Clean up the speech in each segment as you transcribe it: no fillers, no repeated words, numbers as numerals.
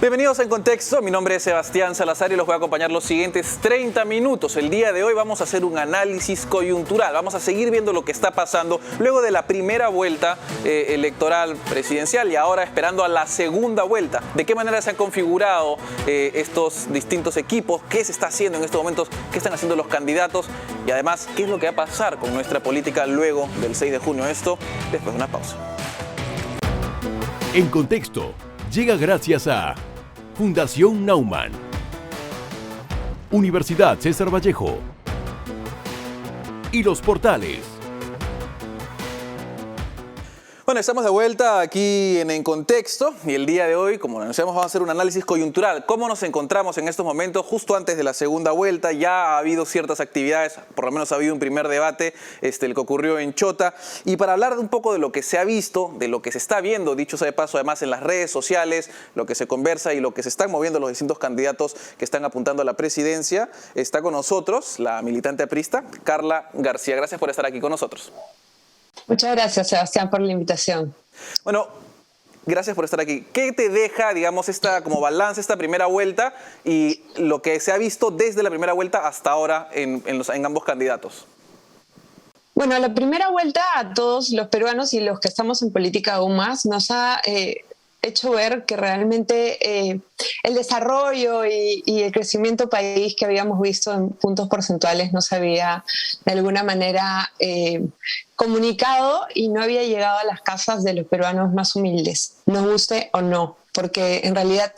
Bienvenidos en Contexto, mi nombre es Sebastián Salazar y los voy a acompañar los siguientes 30 minutos. El día de hoy vamos a hacer un análisis coyuntural, vamos a seguir viendo lo que está pasando luego de la primera vuelta electoral presidencial y ahora esperando a la segunda vuelta. ¿De qué manera se han configurado estos distintos equipos? ¿Qué se está haciendo en estos momentos? ¿Qué están haciendo los candidatos? Y además, ¿qué es lo que va a pasar con nuestra política luego del 6 de junio? Esto después de una pausa. En Contexto llega gracias a Fundación Naumann, Universidad César Vallejo y Los Portales. Bueno, estamos de vuelta aquí en Contexto y el día de hoy, como anunciamos, vamos a hacer un análisis coyuntural. ¿Cómo nos encontramos en estos momentos? Justo antes de la segunda vuelta ya ha habido ciertas actividades, por lo menos ha habido un primer debate, el que ocurrió en Chota. Y para hablar de un poco de lo que se ha visto, de lo que se está viendo, dicho sea de paso, además en las redes sociales, lo que se conversa y lo que se están moviendo los distintos candidatos que están apuntando a la presidencia, está con nosotros la militante aprista, Carla García. Gracias por estar aquí con nosotros. Muchas gracias, Sebastián, por la invitación. Bueno, gracias por estar aquí. ¿Qué te deja, digamos, como balance esta primera vuelta y lo que se ha visto desde la primera vuelta hasta ahora en ambos candidatos? Bueno, la primera vuelta a todos los peruanos y los que estamos en política aún más nos ha hecho ver que realmente el desarrollo y el crecimiento país que habíamos visto en puntos porcentuales no se había de alguna manera comunicado y no había llegado a las casas de los peruanos más humildes, nos guste o no. Porque en realidad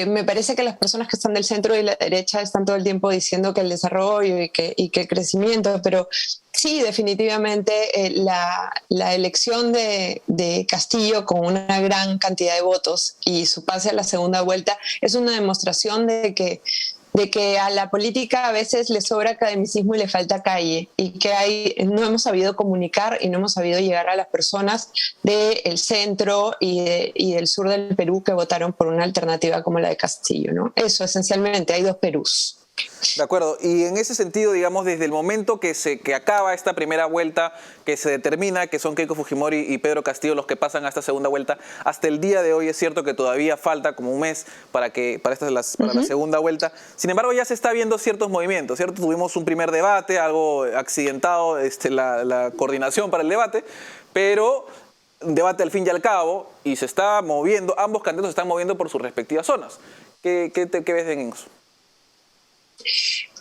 me parece que las personas que están del centro y la derecha están todo el tiempo diciendo que el desarrollo y que el crecimiento, pero sí, definitivamente la elección de Castillo con una gran cantidad de votos y su pase a la segunda vuelta es una demostración de que a la política a veces le sobra academicismo y le falta calle y que no hemos sabido comunicar y no hemos sabido llegar a las personas del centro y del sur del Perú que votaron por una alternativa como la de Castillo, ¿no? Eso esencialmente, hay dos Perús. De acuerdo, y en ese sentido, digamos, desde el momento que acaba esta primera vuelta, que se determina que son Keiko Fujimori y Pedro Castillo los que pasan a esta segunda vuelta, hasta el día de hoy es cierto que todavía falta como un mes para la segunda vuelta. Sin embargo, ya se está viendo ciertos movimientos, ¿cierto? Tuvimos un primer debate, algo accidentado, la coordinación para el debate, pero un debate al fin y al cabo, y se está moviendo, ambos candidatos se están moviendo por sus respectivas zonas. ¿Qué ves en eso?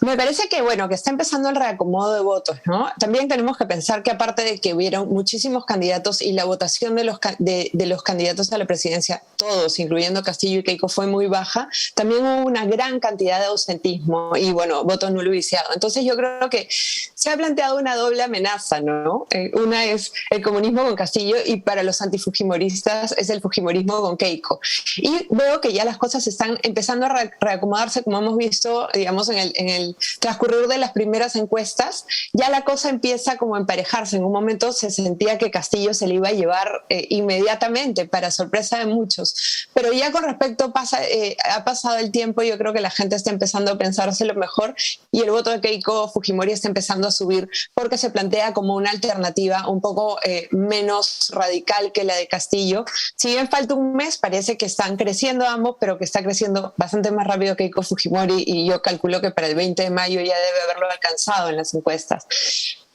Me parece que está empezando el reacomodo de votos, ¿no? También tenemos que pensar que aparte de que hubieron muchísimos candidatos y la votación de los candidatos a la presidencia, todos, incluyendo Castillo y Keiko, fue muy baja, también hubo una gran cantidad de ausentismo y, voto nulo y viciado. Entonces yo creo que se ha planteado una doble amenaza, ¿no? Una es el comunismo con Castillo y para los antifujimoristas es el fujimorismo con Keiko. Y veo que ya las cosas están empezando a reacomodarse, como hemos visto, digamos, en el transcurrir de las primeras encuestas, ya la cosa empieza como a emparejarse. En un momento se sentía que Castillo se le iba a llevar inmediatamente, para sorpresa de muchos. Pero ya con respecto ha pasado el tiempo, yo creo que la gente está empezando a pensarse lo mejor y el voto de Keiko Fujimori está empezando a subir porque se plantea como una alternativa un poco menos radical que la de Castillo. Si bien falta un mes, parece que están creciendo ambos, pero que está creciendo bastante más rápido Keiko Fujimori y yo calculo que para el 20 de mayo ya debe haberlo alcanzado en las encuestas.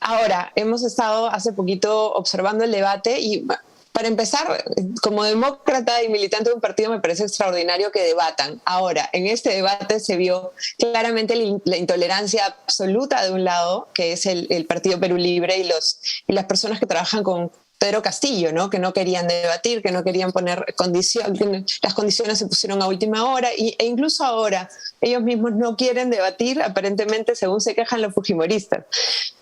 Ahora, hemos estado hace poquito observando el debate y para empezar, como demócrata y militante de un partido me parece extraordinario que debatan. Ahora, en este debate se vio claramente la intolerancia absoluta de un lado, que es el Partido Perú Libre y las personas que trabajan con Pedro Castillo, ¿no? Que no querían debatir, que no querían poner condiciones, las condiciones se pusieron a última hora e incluso ahora ellos mismos no quieren debatir, aparentemente según se quejan los fujimoristas.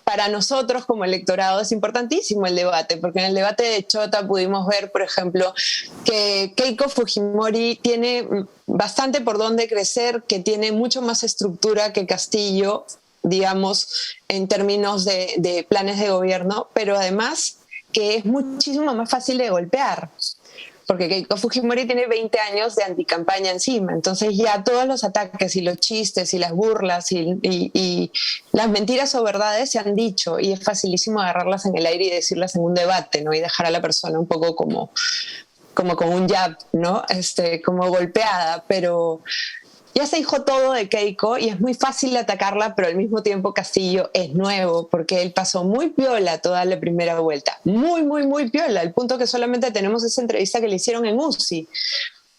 Para nosotros como electorado es importantísimo el debate, porque en el debate de Chota pudimos ver, por ejemplo, que Keiko Fujimori tiene bastante por dónde crecer, que tiene mucho más estructura que Castillo, digamos, en términos de planes de gobierno, pero además que es muchísimo más fácil de golpear, porque Keiko Fujimori tiene 20 años de anticampaña encima, entonces ya todos los ataques y los chistes y las burlas y las mentiras o verdades se han dicho y es facilísimo agarrarlas en el aire y decirlas en un debate, ¿no? Y dejar a la persona un poco como como con un jab, ¿no? Como golpeada, pero ya se dijo todo de Keiko y es muy fácil atacarla, pero al mismo tiempo Castillo es nuevo porque él pasó muy piola toda la primera vuelta, muy, muy, muy piola, al punto que solamente tenemos esa entrevista que le hicieron en UCI.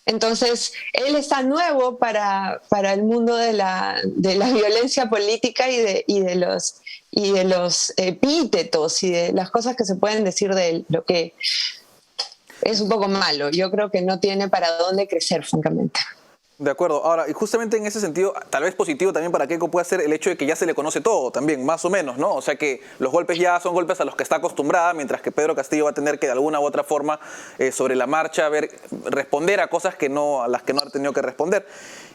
Entonces, él está nuevo para el mundo de la violencia política y de los epítetos y de las cosas que se pueden decir de él, lo que es un poco malo. Yo creo que no tiene para dónde crecer, francamente. De acuerdo. Ahora, y justamente en ese sentido, tal vez positivo también para Keiko puede ser el hecho de que ya se le conoce todo también, más o menos, ¿no? O sea que los golpes ya son golpes a los que está acostumbrada, mientras que Pedro Castillo va a tener que de alguna u otra forma, sobre la marcha, responder a cosas a las que no ha tenido que responder.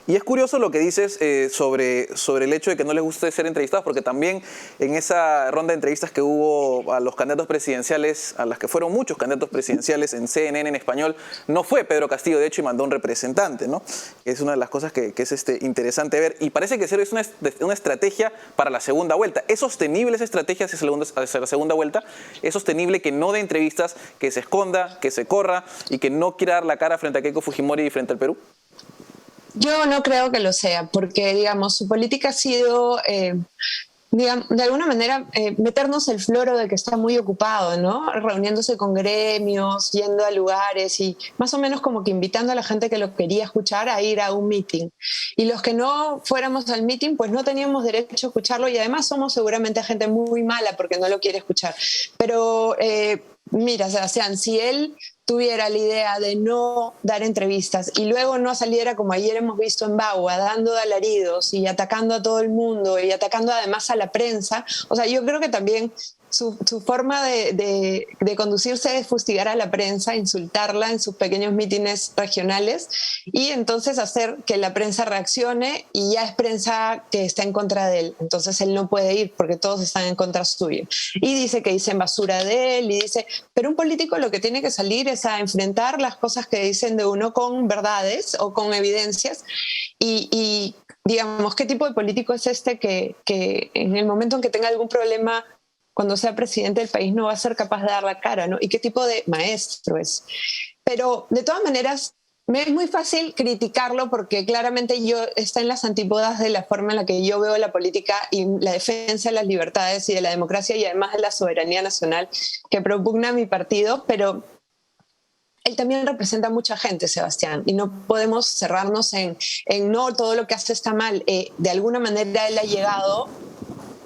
Y es curioso lo que dices sobre el hecho de que no les guste ser entrevistados, porque también en esa ronda de entrevistas que hubo a los candidatos presidenciales, a las que fueron muchos candidatos presidenciales en CNN en español, no fue Pedro Castillo, de hecho, y mandó un representante, ¿no? Es una de las cosas que es interesante ver. Y parece que es una estrategia para la segunda vuelta. ¿Es sostenible esa estrategia hacia la segunda vuelta? ¿Es sostenible que no dé entrevistas, que se esconda, que se corra y que no quiera dar la cara frente a Keiko Fujimori y frente al Perú? Yo no creo que lo sea, porque, digamos, su política ha sido, de alguna manera, meternos el floro de que está muy ocupado, ¿no? Reuniéndose con gremios, yendo a lugares y más o menos como que invitando a la gente que lo quería escuchar a ir a un meeting. Y los que no fuéramos al meeting, pues no teníamos derecho a escucharlo y además somos seguramente gente muy mala porque no lo quiere escuchar. Pero, mira, Sebastián, si él tuviera la idea de no dar entrevistas y luego no saliera como ayer hemos visto en Bagua, dando alaridos y atacando a todo el mundo y atacando además a la prensa, o sea, yo creo que también su forma de conducirse es fustigar a la prensa, insultarla en sus pequeños mítines regionales y entonces hacer que la prensa reaccione y ya es prensa que está en contra de él. Entonces él no puede ir porque todos están en contra suyo. Y dice que dicen basura de él y dice, pero un político lo que tiene que salir es a enfrentar las cosas que dicen de uno con verdades o con evidencias y digamos, ¿qué tipo de político es este que en el momento en que tenga algún problema cuando sea presidente del país no va a ser capaz de dar la cara, ¿no? ¿Y qué tipo de maestro es? Pero de todas maneras, me es muy fácil criticarlo porque claramente está en las antípodas de la forma en la que yo veo la política y la defensa de las libertades y de la democracia y además de la soberanía nacional que propugna mi partido, pero él también representa a mucha gente, Sebastián, y no podemos cerrarnos en no, todo lo que hace está mal. De alguna manera él ha llegado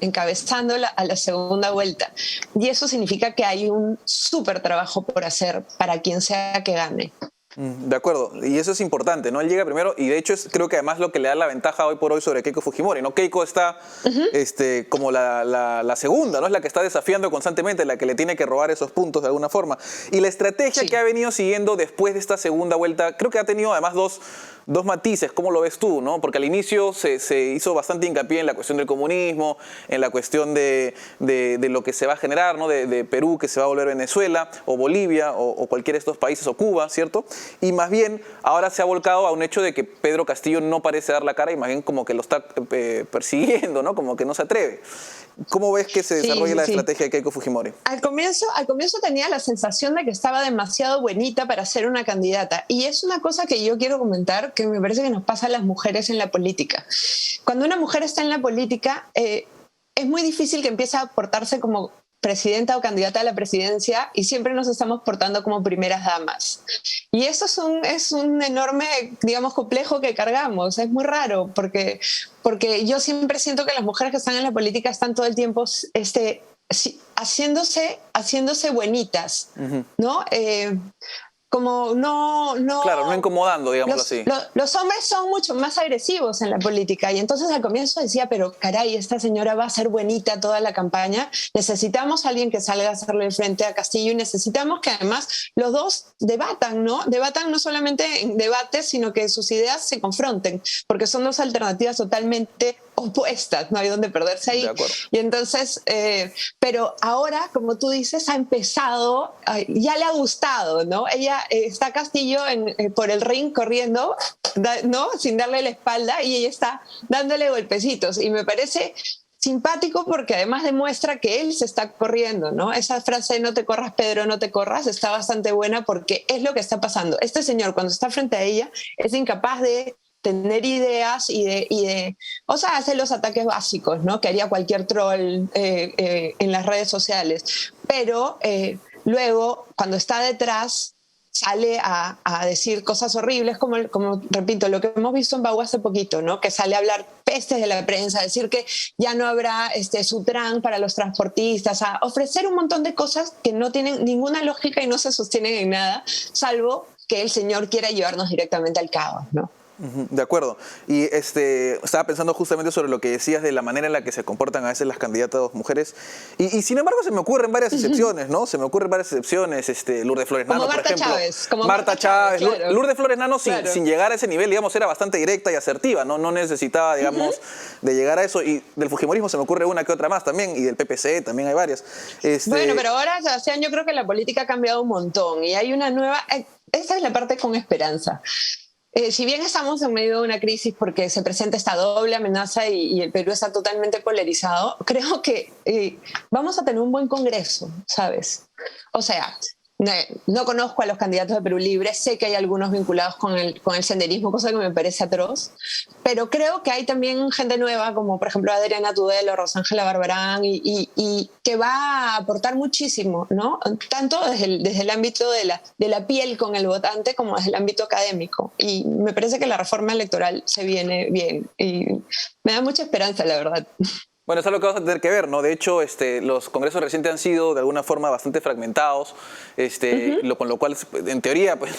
encabezando a la segunda vuelta. Y eso significa que hay un súper trabajo por hacer para quien sea que gane. De acuerdo, y eso es importante, ¿no? Él llega primero y de hecho creo que además lo que le da la ventaja hoy por hoy sobre Keiko Fujimori, ¿no? Keiko está como la segunda, ¿no? Es la que está desafiando constantemente, la que le tiene que robar esos puntos de alguna forma. Y la estrategia que ha venido siguiendo después de esta segunda vuelta, creo que ha tenido además dos matices. ¿Cómo lo ves tú, no? Porque al inicio se hizo bastante hincapié en la cuestión del comunismo, en la cuestión de lo que se va a generar, ¿no? De Perú que se va a volver Venezuela o Bolivia o cualquiera de estos países o Cuba, ¿cierto? Y más bien ahora se ha volcado a un hecho de que Pedro Castillo no parece dar la cara y más bien como que lo está persiguiendo, ¿no? Como que no se atreve. ¿Cómo ves que se desarrolla la estrategia de Keiko Fujimori? Al comienzo tenía la sensación de que estaba demasiado buenita para ser una candidata. Y es una cosa que yo quiero comentar que me parece que nos pasa a las mujeres en la política. Cuando una mujer está en la política, es muy difícil que empiece a portarse como presidenta o candidata a la presidencia y siempre nos estamos portando como primeras damas. Y eso es un enorme, digamos, complejo que cargamos. Es muy raro porque yo siempre siento que las mujeres que están en la política están todo el tiempo haciéndose buenitas, ¿no? Como no... Claro, no incomodando, digámoslo así. Los hombres son mucho más agresivos en la política y entonces al comienzo decía, pero caray, esta señora va a ser buenita toda la campaña, necesitamos a alguien que salga a hacerle frente a Castillo y necesitamos que además los dos debatan, ¿no? Debatan no solamente en debates, sino que sus ideas se confronten, porque son dos alternativas totalmente opuestas, no hay donde perderse ahí. Y entonces, pero ahora, como tú dices, ha empezado, ya le ha gustado, ¿no? Ella está Castillo por el ring corriendo, ¿no? Sin darle la espalda y ella está dándole golpecitos y me parece simpático porque además demuestra que él se está corriendo, ¿no? Esa frase "no te corras, Pedro, no te corras", está bastante buena porque es lo que está pasando. Este señor, cuando está frente a ella, es incapaz de tener ideas o sea, hace los ataques básicos, ¿no? Que haría cualquier troll en las redes sociales. Pero luego, cuando está detrás, sale a decir cosas horribles, como, repito, lo que hemos visto en Bau hace poquito, ¿no? Que sale a hablar pestes de la prensa, a decir que ya no habrá Sutran para los transportistas, a ofrecer un montón de cosas que no tienen ninguna lógica y no se sostienen en nada, salvo que el señor quiera llevarnos directamente al caos, ¿no? De acuerdo. Y estaba pensando justamente sobre lo que decías de la manera en la que se comportan a veces las candidatas mujeres. Y sin embargo se me ocurren varias excepciones, ¿no? Se me ocurren varias excepciones. Lourdes Flores Nano, por ejemplo. Como Marta Chávez. Claro. Lourdes Flores Nano, Claro. sin llegar a ese nivel, digamos, era bastante directa y asertiva, ¿no? No necesitaba, digamos, de llegar a eso. Y del fujimorismo se me ocurre una que otra más también. Y del PPC también hay varias. Bueno, pero ahora, Sebastián, yo creo que la política ha cambiado un montón. Y hay una nueva... Esa es la parte con esperanza. Si bien estamos en medio de una crisis porque se presenta esta doble amenaza y el Perú está totalmente polarizado, creo que vamos a tener un buen Congreso, ¿sabes? O sea, no conozco a los candidatos de Perú Libre, sé que hay algunos vinculados con el senderismo, cosa que me parece atroz, pero creo que hay también gente nueva, como por ejemplo Adriana Tudelo, Rosángela Barbarán, y que va a aportar muchísimo, ¿no? Tanto desde el ámbito de la piel con el votante como desde el ámbito académico. Y me parece que la reforma electoral se viene bien y me da mucha esperanza, la verdad. Bueno, es algo que vamos a tener que ver, ¿no? De hecho, los congresos recientes han sido de alguna forma bastante fragmentados, con lo cual, en teoría, pues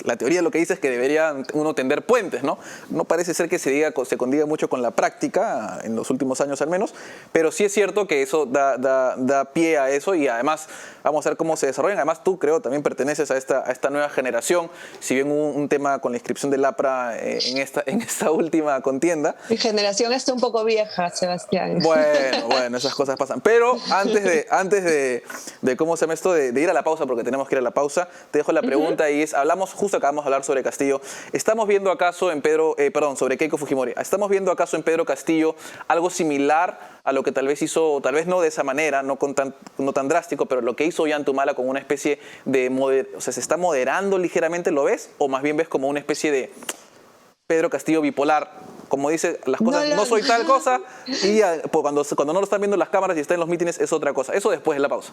la teoría lo que dice es que debería uno tender puentes, ¿no? No parece ser que se condiga mucho con la práctica, en los últimos años al menos, pero sí es cierto que eso da pie a eso y además vamos a ver cómo se desarrollan. Además, tú, creo, también perteneces a esta nueva generación, si bien hubo un tema con la inscripción del APRA en esta última contienda. Mi generación está un poco vieja, Sebastián. Bueno, esas cosas pasan. Pero antes de ¿cómo se llama esto? De ir a la pausa, porque tenemos que ir a la pausa, te dejo la pregunta y acabamos de hablar sobre Castillo. ¿Estamos viendo acaso sobre Keiko Fujimori? ¿Estamos viendo acaso en Pedro Castillo algo similar a lo que tal vez hizo, tal vez no de esa manera, no tan drástico, pero lo que hizo Ollantumala con una especie de, o sea, se está moderando ligeramente, ¿lo ves? ¿O más bien ves como una especie de Pedro Castillo bipolar? Como dice las cosas, no soy tal cosa, y cuando no lo están viendo las cámaras y está en los mítines es otra cosa. Eso después de la pausa.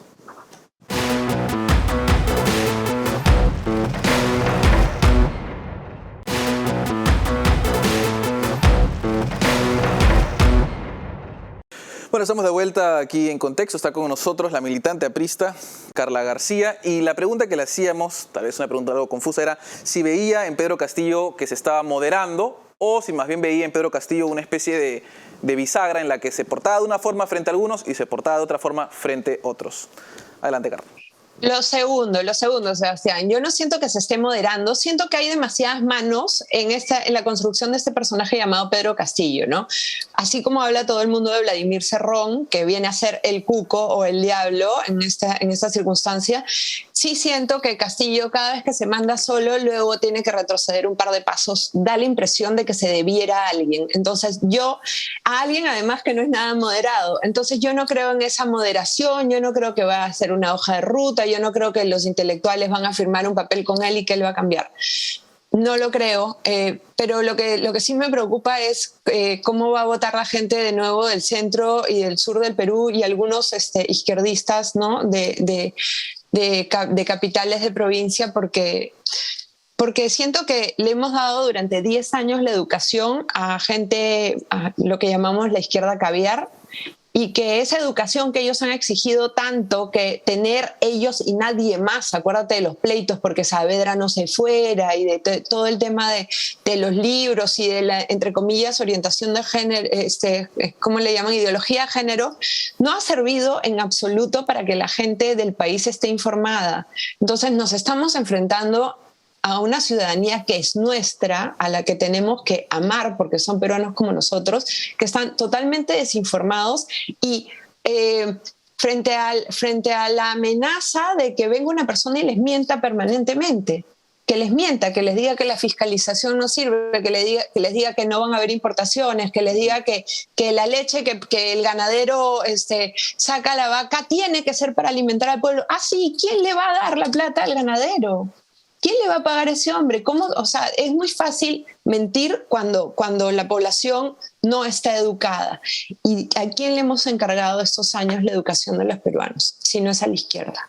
Bueno, estamos de vuelta aquí en Contexto. Está con nosotros la militante aprista Carla García. Y la pregunta que le hacíamos, tal vez una pregunta algo confusa, era si veía en Pedro Castillo que se estaba moderando o si más bien veía en Pedro Castillo una especie de bisagra en la que se portaba de una forma frente a algunos y se portaba de otra forma frente a otros. Adelante, Carla. Lo segundo, Sebastián. Yo no siento que se esté moderando, siento que hay demasiadas manos en la construcción de este personaje llamado Pedro Castillo, ¿no? Así como habla todo el mundo de Vladimir Cerrón, que viene a ser el cuco o el diablo en esta circunstancia, sí siento que Castillo, cada vez que se manda solo, luego tiene que retroceder un par de pasos, da la impresión de que se debiera a alguien. Entonces a alguien además que no es nada moderado. Entonces yo no creo en esa moderación, yo no creo que va a ser una hoja de ruta, yo no creo que los intelectuales van a firmar un papel con él y que él va a cambiar. No lo creo, pero lo que sí me preocupa es cómo va a votar la gente de nuevo del centro y del sur del Perú y algunos izquierdistas, ¿no? de capitales de provincia, porque siento que le hemos dado durante 10 años la educación a gente, a lo que llamamos la izquierda caviar, y que esa educación que ellos han exigido tanto, que tener ellos y nadie más, acuérdate de los pleitos porque Saavedra no se fuera y de todo el tema de los libros y de la, entre comillas, orientación de género, ¿cómo le llaman? Ideología de género, no ha servido en absoluto para que la gente del país esté informada. Entonces nos estamos enfrentando a una ciudadanía que es nuestra, a la que tenemos que amar porque son peruanos como nosotros, que están totalmente desinformados y frente a la amenaza de que venga una persona y les mienta permanentemente. que les mienta, que les diga que la fiscalización no sirve, que les diga que no van a haber importaciones, que les diga que la leche que el ganadero saca a la vaca tiene que ser para alimentar al pueblo. Ah, sí, ¿quién le va a dar la plata al ganadero? ¿Quién le va a pagar a ese hombre? ¿Cómo? O sea, es muy fácil mentir cuando la población no está educada. ¿Y a quién le hemos encargado estos años la educación de los peruanos? Si no es a la izquierda.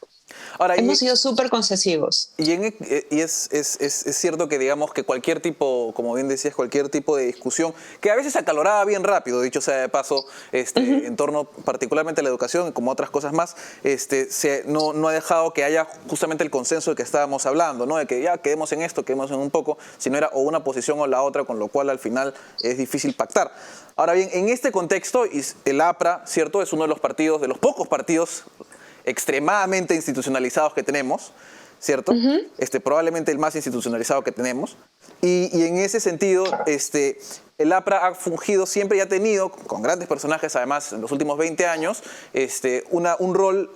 Ahora, hemos sido súper concesivos. Y es cierto que, digamos, que cualquier tipo, como bien decías, cualquier tipo de discusión, que a veces se acaloraba bien rápido, dicho sea de paso, en torno particularmente a la educación, como otras cosas más, no ha dejado que haya justamente el consenso del que estábamos hablando, ¿no? De que ya quedemos en esto, quedemos en un poco, si no era o una posición o la otra, con lo cual al final es difícil pactar. Ahora bien, en este contexto, el APRA, ¿cierto?, es uno de los partidos, de los pocos partidos extremadamente institucionalizados que tenemos, ¿cierto? Probablemente el más institucionalizado que tenemos. Y en ese sentido, el APRA ha fungido siempre y ha tenido, con grandes personajes además en los últimos 20 años, un rol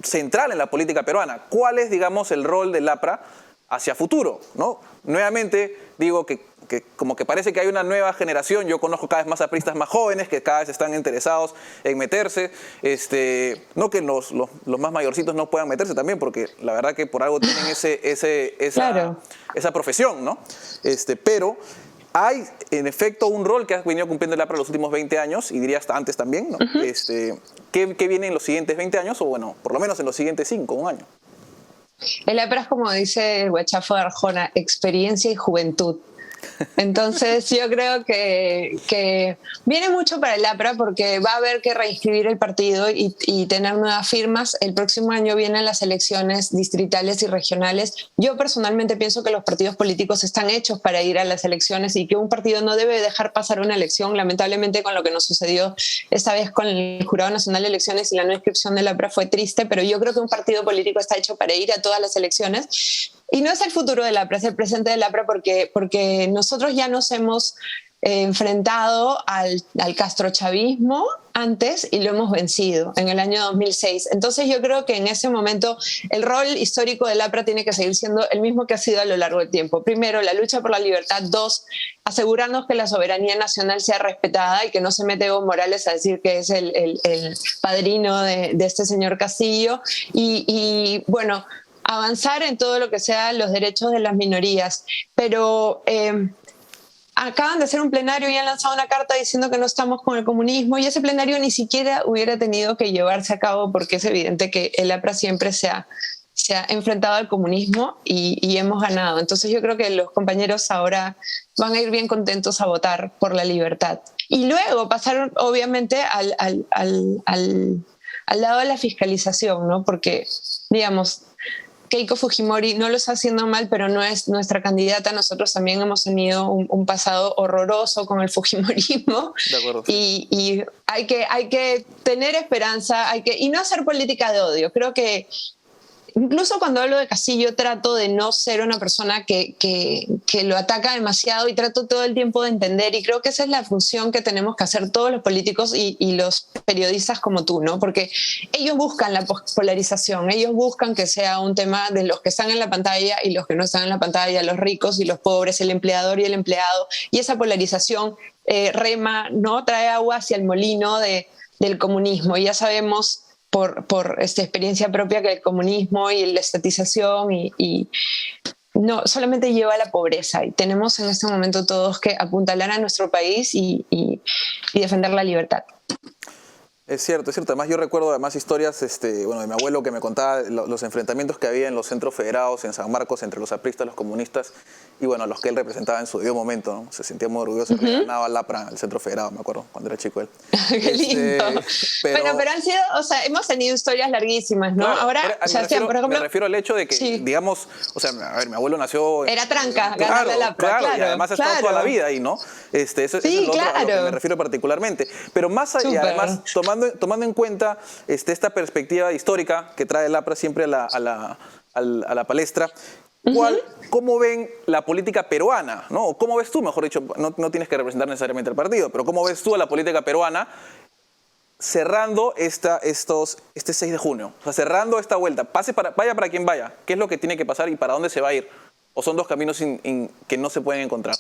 central en la política peruana. ¿Cuál es, digamos, el rol del APRA hacia futuro, ¿no? Nuevamente digo que como que parece que hay una nueva generación. Yo conozco cada vez más apristas más jóvenes que cada vez están interesados en meterse. No que los más mayorcitos no puedan meterse también, porque la verdad que por algo tienen esa profesión, ¿no? Pero hay en efecto un rol que ha venido cumpliendo el APRA los últimos 20 años, y diría hasta antes también, ¿no? ¿Qué viene en los siguientes 20 años? O bueno, por lo menos en los siguientes 5, un año. El APRA es, como dice el Guachafo de Arjona, experiencia y juventud. Entonces yo creo que viene mucho para el APRA, porque va a haber que reinscribir el partido y tener nuevas firmas. El próximo año vienen las elecciones distritales y regionales. Yo personalmente pienso que los partidos políticos están hechos para ir a las elecciones y que un partido no debe dejar pasar una elección. Lamentablemente, con lo que nos sucedió esta vez con el Jurado Nacional de Elecciones y la no inscripción del APRA fue triste, pero yo creo que un partido político está hecho para ir a todas las elecciones. Y no es el futuro del APRA, es el presente del APRA, porque nosotros ya nos hemos enfrentado al castrochavismo antes y lo hemos vencido en el año 2006. Entonces yo creo que en ese momento el rol histórico del APRA tiene que seguir siendo el mismo que ha sido a lo largo del tiempo. Primero, la lucha por la libertad. Dos, asegurarnos que la soberanía nacional sea respetada y que no se mete Evo Morales a decir que es el padrino de este señor Castillo. Y bueno, avanzar en todo lo que sea los derechos de las minorías. Pero acaban de hacer un plenario y han lanzado una carta diciendo que no estamos con el comunismo, y ese plenario ni siquiera hubiera tenido que llevarse a cabo, porque es evidente que el APRA siempre se ha enfrentado al comunismo y hemos ganado. Entonces yo creo que los compañeros ahora van a ir bien contentos a votar por la libertad. Y luego pasar obviamente al lado de la fiscalización, ¿no? Porque, digamos, Keiko Fujimori no lo está haciendo mal, pero no es nuestra candidata. Nosotros también hemos tenido un pasado horroroso con el fujimorismo. De acuerdo, sí. Y hay que tener esperanza, y no hacer política de odio. Creo que incluso cuando hablo de Castillo trato de no ser una persona que lo ataca demasiado, y trato todo el tiempo de entender, y creo que esa es la función que tenemos que hacer todos los políticos y los periodistas como tú, ¿no? Porque ellos buscan la polarización, ellos buscan que sea un tema de los que están en la pantalla y los que no están en la pantalla, los ricos y los pobres, el empleador y el empleado, y esa polarización rema, ¿no? Trae agua hacia el molino del comunismo. Y ya sabemos por experiencia propia que el comunismo y la estatización y no solamente lleva a la pobreza, y tenemos en este momento todos que apuntalar a nuestro país y defender la libertad. Es cierto, es cierto. Además yo recuerdo historias de mi abuelo, que me contaba los enfrentamientos que había en los centros federados en San Marcos entre los apristas, los comunistas, y bueno, los que él representaba en su debido momento, ¿no? Se sentía muy orgulloso que ganaba el APRA, el centro federado, me acuerdo, cuando era chico él. Qué lindo. Pero han sido, hemos tenido historias larguísimas, ¿no? Claro, ahora, por ejemplo, me refiero al hecho de que, sí, digamos, a ver, mi abuelo nació... Era tranca, ganarle al APRA, claro, y además ha estado toda la vida ahí, ¿no? Eso es lo otro a lo que me refiero particularmente. Pero más allá, además, tomando en cuenta esta perspectiva histórica que trae el APRA siempre a la palestra, ¿cómo ven la política peruana? ¿No? ¿Cómo ves tú, mejor dicho, no tienes que representar necesariamente el partido, pero cómo ves tú a la política peruana cerrando este 6 de junio? O sea, cerrando esta vuelta, vaya para quien vaya, ¿qué es lo que tiene que pasar y para dónde se va a ir? ¿O son dos caminos que no se pueden encontrar?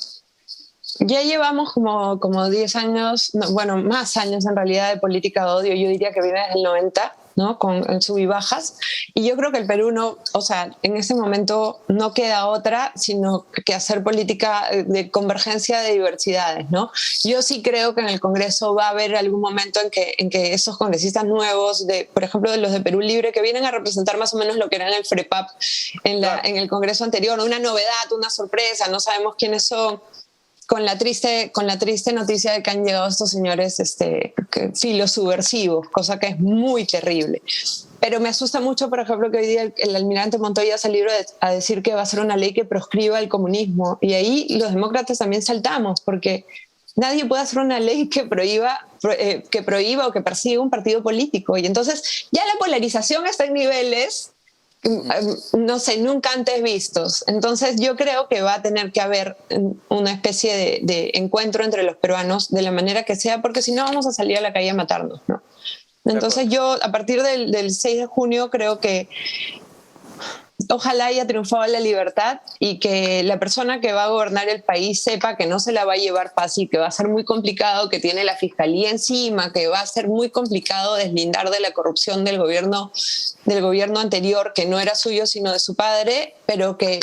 Ya llevamos como 10 años, no, bueno, más años en realidad de política de odio. Yo diría que viene desde el 90, ¿no? Con sub y bajas. Y yo creo que el Perú no, o sea, en este momento no queda otra, sino que hacer política de convergencia de diversidades, ¿no? Yo sí creo que en el Congreso va a haber algún momento en que esos congresistas nuevos, por ejemplo, de los de Perú Libre, que vienen a representar más o menos lo que era en el FREPAP en el Congreso anterior, una novedad, una sorpresa, no sabemos quiénes son. Con la triste noticia de que han llegado estos señores filosubversivos, cosa que es muy terrible. Pero me asusta mucho, por ejemplo, que hoy día el almirante Montoya ha salido a decir que va a ser una ley que proscriba el comunismo. Y ahí los demócratas también saltamos, porque nadie puede hacer una ley que prohíba o que persiga un partido político. Y entonces ya la polarización está en niveles, no sé, nunca antes vistos. Entonces yo creo que va a tener que haber una especie de encuentro entre los peruanos de la manera que sea, porque si no vamos a salir a la calle a matarnos, ¿no? Entonces yo a partir del 6 de junio creo que ojalá haya triunfado la libertad y que la persona que va a gobernar el país sepa que no se la va a llevar fácil, que va a ser muy complicado, que tiene la fiscalía encima, que va a ser muy complicado deslindar de la corrupción del gobierno anterior, que no era suyo sino de su padre, pero que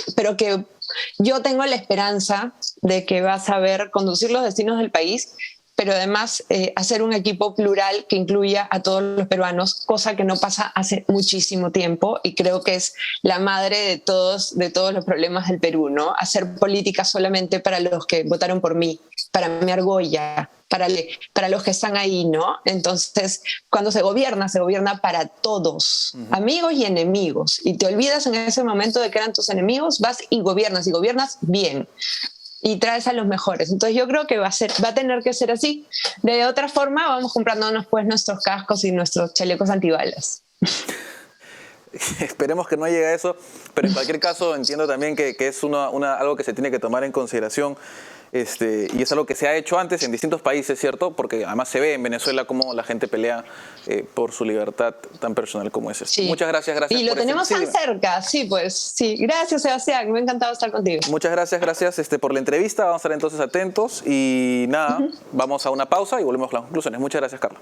yo tengo la esperanza de que va a saber conducir los destinos del país, pero además hacer un equipo plural que incluya a todos los peruanos, cosa que no pasa hace muchísimo tiempo, y creo que es la madre de todos los problemas del Perú, ¿no? Hacer política solamente para los que votaron por mí, para mi argolla, para los que están ahí, ¿no? Entonces, cuando se gobierna para todos, amigos y enemigos, y te olvidas en ese momento de que eran tus enemigos, vas y gobiernas bien. Y traes a los mejores. Entonces yo creo que va a tener que ser así. De otra forma vamos comprándonos pues nuestros cascos y nuestros chalecos antibalas. Esperemos que no llegue a eso, pero en cualquier caso entiendo también que es algo que se tiene que tomar en consideración. Y es algo que se ha hecho antes en distintos países, ¿cierto? Porque además se ve en Venezuela cómo la gente pelea por su libertad tan personal como es esto. Sí. Muchas gracias. Y lo tenemos tan cerca, sí, pues. Sí, gracias, Sebastián, me ha encantado estar contigo. Muchas gracias por la entrevista, vamos a estar entonces atentos y nada, vamos a una pausa y volvemos a las conclusiones. Muchas gracias, Carla.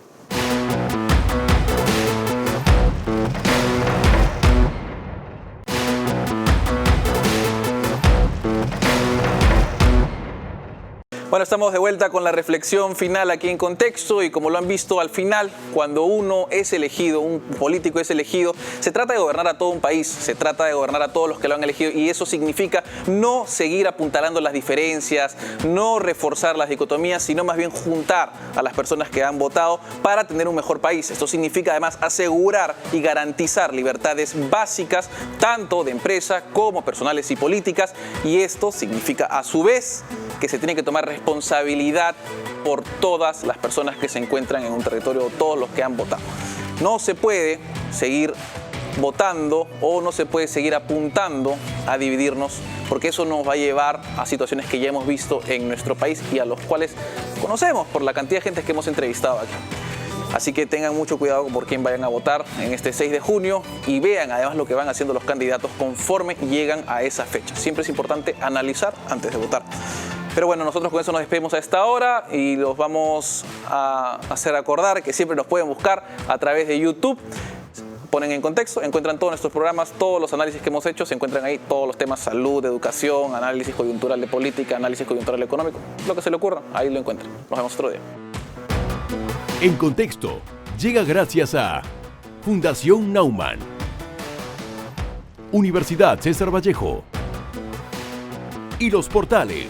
Bueno, estamos de vuelta con la reflexión final aquí en Contexto y como lo han visto al final, cuando uno es elegido, un político es elegido, se trata de gobernar a todo un país, se trata de gobernar a todos los que lo han elegido y eso significa no seguir apuntalando las diferencias, no reforzar las dicotomías, sino más bien juntar a las personas que han votado para tener un mejor país. Esto significa además asegurar y garantizar libertades básicas, tanto de empresa como personales y políticas, y esto significa a su vez que se tiene que tomar responsabilidad por todas las personas que se encuentran en un territorio, todos los que han votado. No se puede seguir votando o no se puede seguir apuntando a dividirnos, porque eso nos va a llevar a situaciones que ya hemos visto en nuestro país y a los cuales conocemos por la cantidad de gente que hemos entrevistado aquí. Así que tengan mucho cuidado por quién vayan a votar en este 6 de junio y vean además lo que van haciendo los candidatos conforme llegan a esa fecha. Siempre es importante analizar antes de votar. Pero bueno, nosotros con eso nos despedimos a esta hora y los vamos a hacer acordar que siempre nos pueden buscar a través de YouTube. Ponen en Contexto, encuentran todos nuestros programas, todos los análisis que hemos hecho, se encuentran ahí todos los temas salud, educación, análisis coyuntural de política, análisis coyuntural económico, lo que se le ocurra, ahí lo encuentran. Nos vemos otro día. En Contexto llega gracias a Fundación Naumann, Universidad César Vallejo y Los Portales.